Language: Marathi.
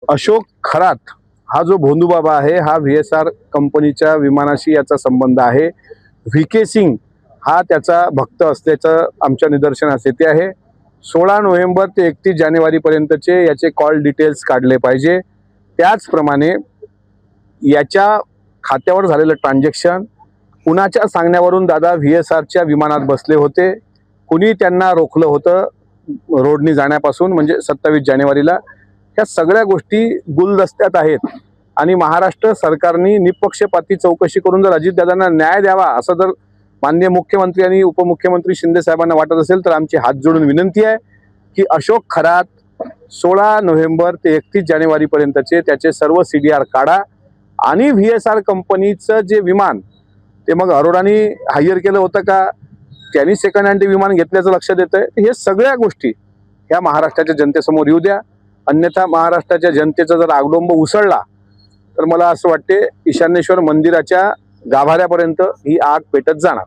अशोक खरात हा जो भोंदूबाबा आहे हा VSR कंपनीच्या विमानाशी याचा संबंध आहे। VK सिंग हा त्याचा भक्त असल्याचं आमच्या निदर्शनास येते आहे। 16 नोव्हेंबर ते 31 जानेवारी पर्यंतचे याचे कॉल डिटेल्स काढले पाहिजे। त्याचप्रमाणे याच्या खात्यावर झालेलं ट्रान्झॅक्शन, कुणाच्या सांगण्यावरून दादा VSRच्या विमानात बसले होते, कुणी त्यांना रोखलं होतं रोडनी जाण्यापासून म्हणजे 27 जानेवारीला, ह्या सगळ्या गोष्टी गुलदस्त्यात आहेत। आणि महाराष्ट्र सरकारने निपक्षपाती चौकशी करून जर अजितदादांना न्याय द्यावा असं जर माननीय मुख्यमंत्री आणि उपमुख्यमंत्री शिंदे साहेबांना वाटत असेल तर आमची हात जोडून विनंती आहे की अशोक खरात 16 नोव्हेंबर ते 31 जानेवारी पर्यंतचे त्याचे सर्व CDR काढा आणि VSR कंपनीचं जे विमान ते मग अरोरानी हायर केलं होतं का, त्यांनी सेकंड हँड विमान घेतल्याचं लक्षात येतंय। हे सगळ्या गोष्टी ह्या महाराष्ट्राच्या जनतेसमोर येऊ द्या, अन्यथा महाराष्ट्राच्या जनतेचा जर आगडोंब उसळला तर मला असं वाटते ईशान्येश्वर मंदिराच्या गाभाऱ्यापर्यंत ही आग पेटत जाणार।